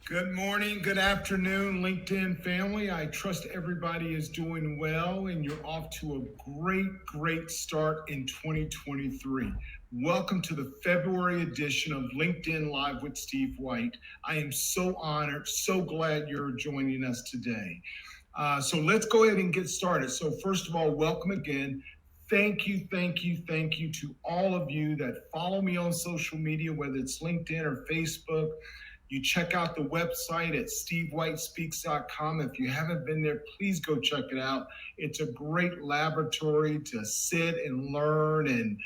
Good morning, good afternoon, LinkedIn family. I trust everybody is doing well and you're off to a great start in 2023. Welcome to the February edition of LinkedIn Live with Steve White. I am so honored, so glad you're joining us today. So let's go ahead and get started. So first of all, welcome again. Thank you to all of you that follow me on social media, whether it's LinkedIn or Facebook. You check out the website at stevewhitespeaks.com. If you haven't been there, please go check it out. It's a great laboratory to sit and learn and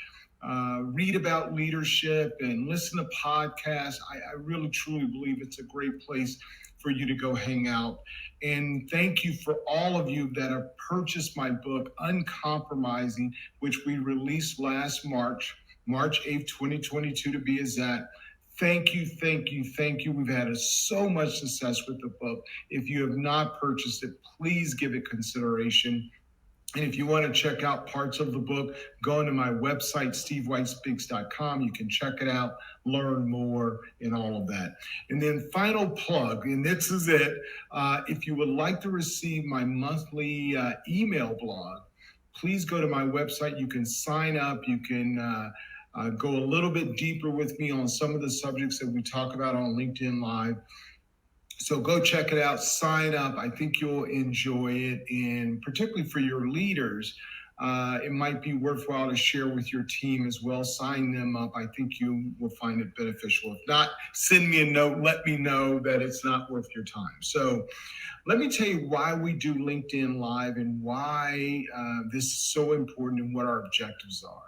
read about leadership and listen to podcasts. I really, truly believe it's a great place for you to go hang out. And thank you for all of you that have purchased my book, Uncompromising, which we released last March 8th, 2022 to be exact. Thank you. We've had so much success with the book. If you have not purchased it, please give it consideration. And if you want to check out parts of the book, go into my website, stevewhitespeaks.com. You can check it out, learn more, and all of that. And then final plug, and this is it. If you would like to receive my monthly email blog, please go to my website. You can sign up. You can go a little bit deeper with me on some of the subjects that we talk about on LinkedIn Live. So go check it out, sign up. I think you'll enjoy it. And particularly for your leaders, it might be worthwhile to share with your team as well. Sign them up. I think you will find it beneficial. If not, send me a note. Let me know that it's not worth your time. So let me tell you why we do LinkedIn Live and why this is so important and what our objectives are.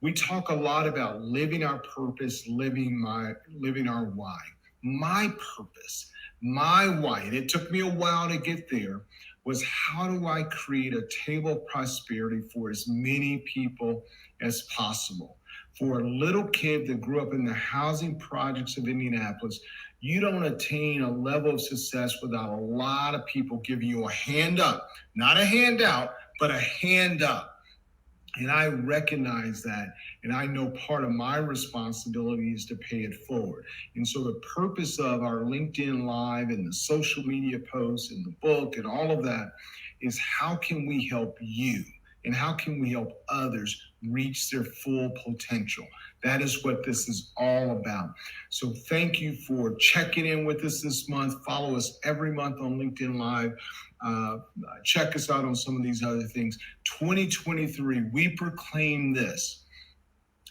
We talk a lot about living our purpose, living our why. My purpose, my why, and it took me a while to get there, was how do I create a table of prosperity for as many people as possible? For a little kid that grew up in the housing projects of Indianapolis, you don't attain a level of success without a lot of people giving you a hand up, not a handout, but a hand up. And I recognize that, and I know part of my responsibility is to pay it forward. And so the purpose of our LinkedIn Live and the social media posts and the book and all of that is how can we help you and how can we help others reach their full potential? That is what this is all about. So thank you for checking in with us this month. Follow us every month on LinkedIn Live. Check us out on some of these other things. 2023, we proclaim this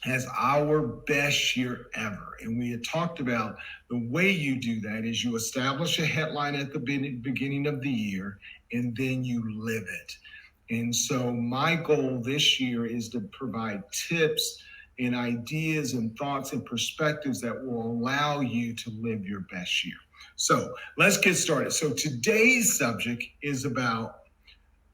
as our best year ever. And we had talked about the way you do that is you establish a headline at the beginning of the year, and then you live it. And so my goal this year is to provide tips and ideas and thoughts and perspectives that will allow you to live your best year. So let's get started. So today's subject is about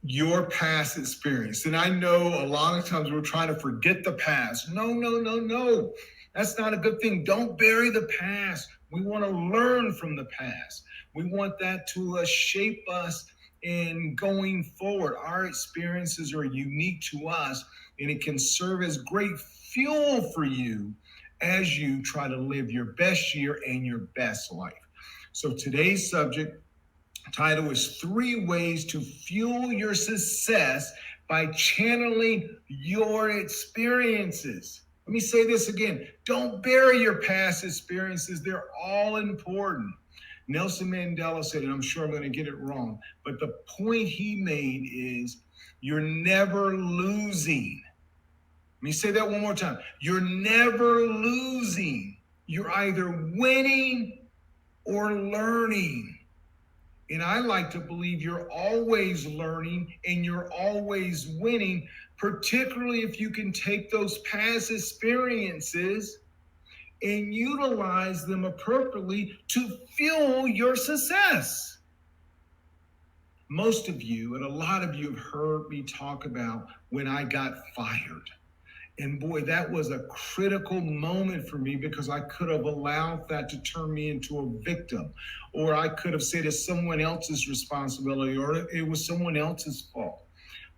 your past experience. And I know a lot of times we're trying to forget the past. No. That's not a good thing. Don't bury the past. We want to learn from the past. We want that to shape us in going forward. Our experiences are unique to us, and it can serve as great fuel for you as you try to live your best year and your best life. So today's subject title is 3 ways to fuel your success by channeling your experiences. Let me say this again. Don't bury your past experiences. They're all important. Nelson Mandela said, and I'm sure I'm going to get it wrong, but the point he made is you're never losing. Let me say that one more time. You're never losing. You're either winning or learning. And I like to believe you're always learning and you're always winning, particularly if you can take those past experiences and utilize them appropriately to fuel your success. Most of you, and a lot of you have heard me talk about when I got fired. And boy, that was a critical moment for me because I could have allowed that to turn me into a victim, or I could have said it's someone else's responsibility, or it was someone else's fault.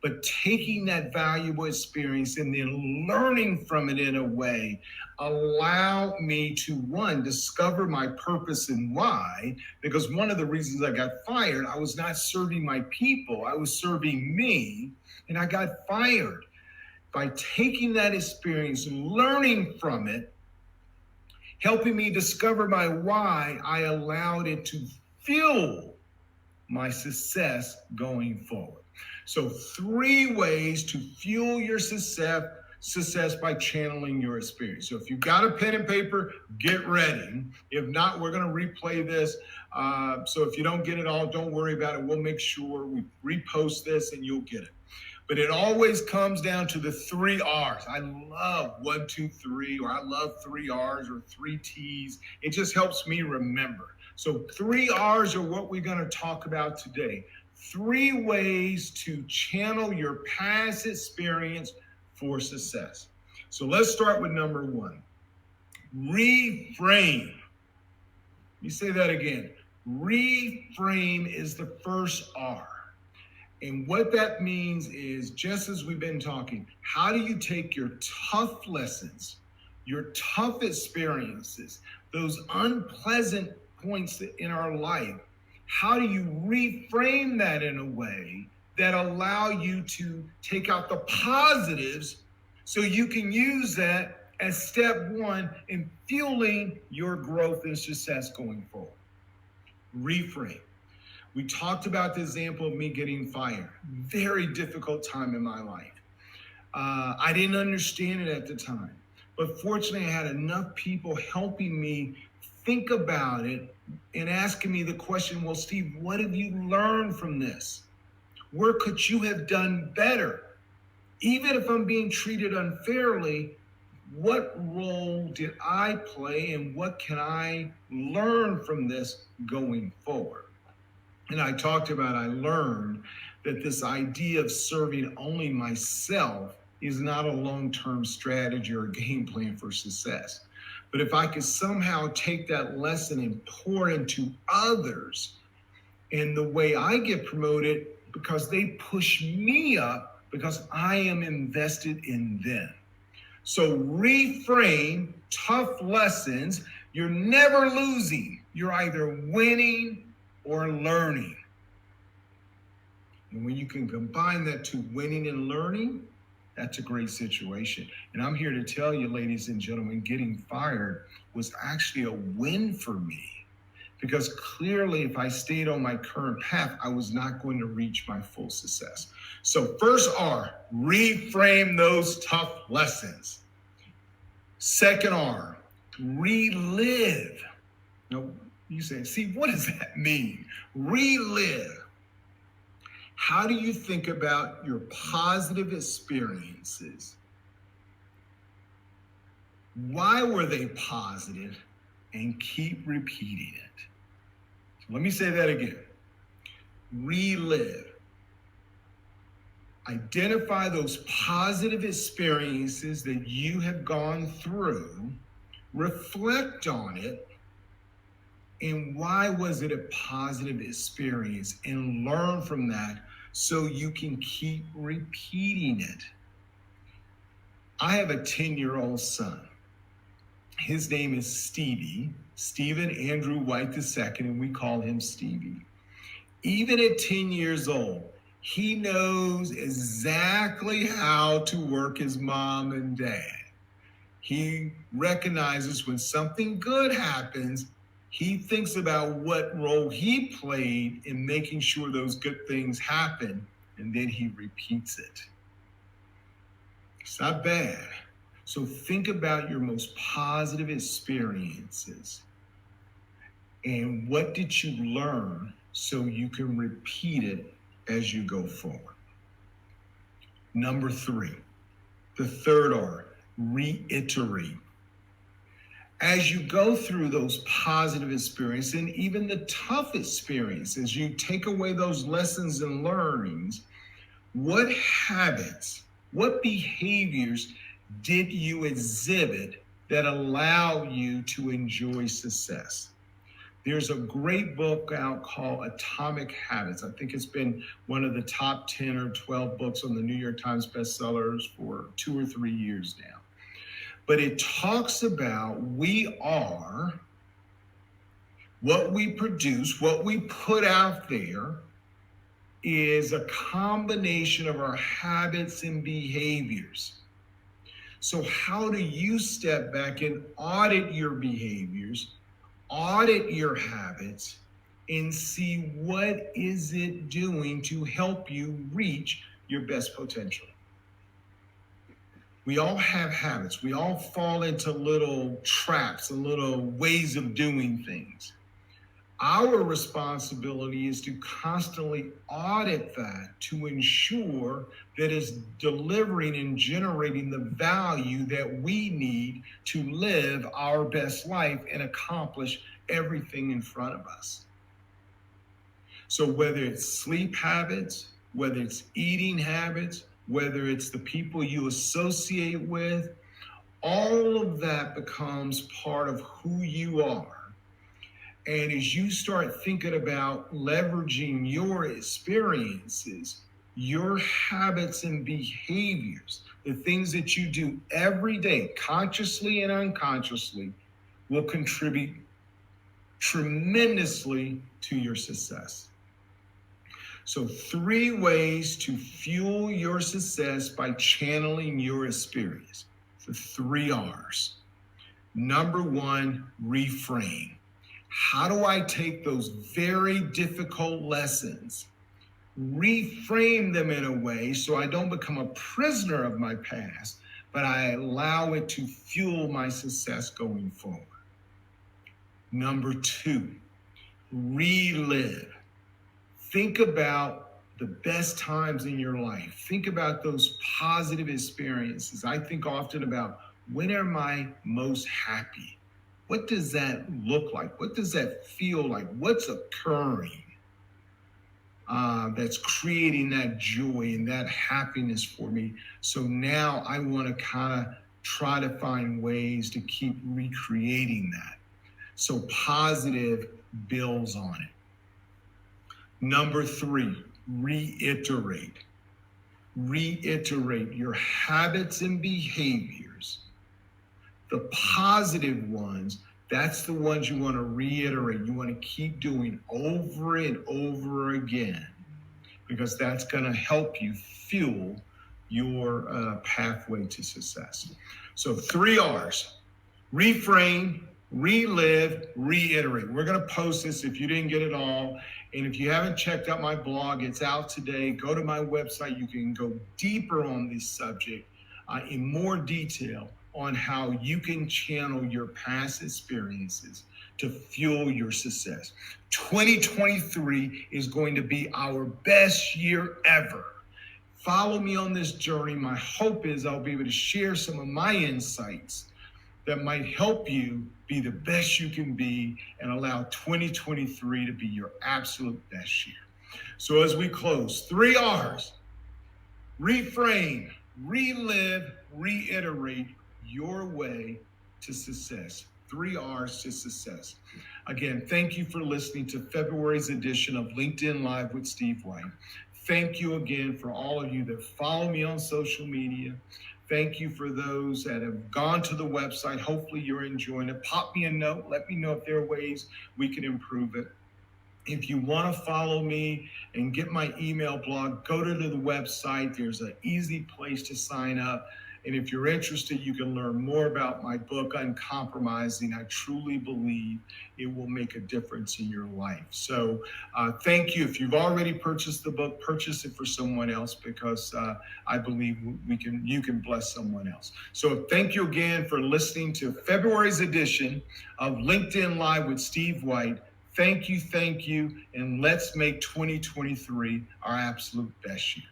but taking that valuable experience and then learning from it in a way allowed me to, one, discover my purpose and why, because one of the reasons I got fired, I was not serving my people, I was serving me, and I got fired. By taking that experience, learning from it, helping me discover my why, I allowed it to fuel my success going forward. So 3 ways to fuel your success by channeling your experience. So if you've got a pen and paper, get ready. If not, we're going to replay this. So if you don't get it all, don't worry about it. We'll make sure we repost this and you'll get it. But it always comes down to the 3 R's. I love 1, 2, 3, or I love 3 R's or 3 T's. It just helps me remember. So 3 R's are what we're going to talk about today. 3 ways to channel your past experience for success. So let's start with number 1. Reframe. Let me say that again. Reframe is the first R. And what that means is, just as we've been talking, how do you take your tough lessons, your tough experiences, those unpleasant points in our life, how do you reframe that in a way that allow you to take out the positives so you can use that as step 1 in fueling your growth and success going forward? Reframe. We talked about the example of me getting fired. Very difficult time in my life. I didn't understand it at the time, but fortunately I had enough people helping me think about it and asking me the question, well, Steve, what have you learned from this? Where could you have done better? Even if I'm being treated unfairly, what role did I play and what can I learn from this going forward? And I learned that this idea of serving only myself is not a long-term strategy or game plan for success. But if I could somehow take that lesson and pour into others, and the way I get promoted because they push me up because I am invested in them. So reframe tough lessons. You're never losing. You're either winning or learning. And when you can combine that to winning and learning, that's a great situation. And I'm here to tell you, ladies and gentlemen, getting fired was actually a win for me, because clearly if I stayed on my current path, I was not going to reach my full success. So first R, reframe those tough lessons. Second R, relive. Now, you say, see, what does that mean? Relive. How do you think about your positive experiences? Why were they positive? And keep repeating it. So let me say that again. Relive. Identify those positive experiences that you have gone through. Reflect on it. And why was it a positive experience? And learn from that so you can keep repeating it. I have a 10-year-old son. His name is Stevie, Stephen Andrew White II, and we call him Stevie. Even at 10 years old, he knows exactly how to work his mom and dad. He recognizes when something good happens, he thinks about what role he played in making sure those good things happen, and then he repeats it. It's not bad. So think about your most positive experiences and what did you learn so you can repeat it as you go forward. Number 3, the third R, reiterate. As you go through those positive experiences and even the tough experiences, you take away those lessons and learnings. What habits, what behaviors did you exhibit that allow you to enjoy success? There's a great book out called Atomic Habits. I think it's been one of the top 10 or 12 books on the New York Times bestsellers for 2 or 3 years now. But it talks about we are what we produce, what we put out there is a combination of our habits and behaviors. So how do you step back and audit your behaviors, audit your habits, and see what is it doing to help you reach your best potential? We all have habits. We all fall into little traps and little ways of doing things. Our responsibility is to constantly audit that to ensure that it's delivering and generating the value that we need to live our best life and accomplish everything in front of us. So whether it's sleep habits, whether it's eating habits, whether it's the people you associate with, all of that becomes part of who you are. And as you start thinking about leveraging your experiences, your habits and behaviors, the things that you do every day, consciously and unconsciously, will contribute tremendously to your success. So 3 ways to fuel your success by channeling your experience. The 3 R's. Number 1, reframe. How do I take those very difficult lessons, reframe them in a way so I don't become a prisoner of my past, but I allow it to fuel my success going forward? Number 2, relive. Think about the best times in your life. Think about those positive experiences. I think often about, when am I most happy? What does that look like? What does that feel like? What's occurring that's creating that joy and that happiness for me? So now I want to kind of try to find ways to keep recreating that. So positive builds on it. Number 3, reiterate. Reiterate your habits and behaviors. The positive ones, that's the ones you want to reiterate. You want to keep doing over and over again, because that's going to help you fuel your pathway to success. So 3 R's, reframe, relive, reiterate. We're going to post this if you didn't get it all. And if you haven't checked out my blog, it's out today. Go to my website. You can go deeper on this subject in more detail on how you can channel your past experiences to fuel your success. 2023 is going to be our best year ever. Follow me on this journey. My hope is I'll be able to share some of my insights that might help you be the best you can be and allow 2023 to be your absolute best year. So as we close, 3 R's, reframe, relive, reiterate your way to success. 3 R's to success. Again, thank you for listening to February's edition of LinkedIn Live with Steve White. Thank you again for all of you that follow me on social media. Thank you for those that have gone to the website. Hopefully you're enjoying it. Pop me a note. Let me know if there are ways we can improve it. If you want to follow me and get my email blog, go to the website. There's an easy place to sign up. And if you're interested, you can learn more about my book, Uncompromising. I truly believe it will make a difference in your life. So thank you. If you've already purchased the book, purchase it for someone else, because I believe you can bless someone else. So thank you again for listening to February's edition of LinkedIn Live with Steve White. Thank you, and let's make 2023 our absolute best year.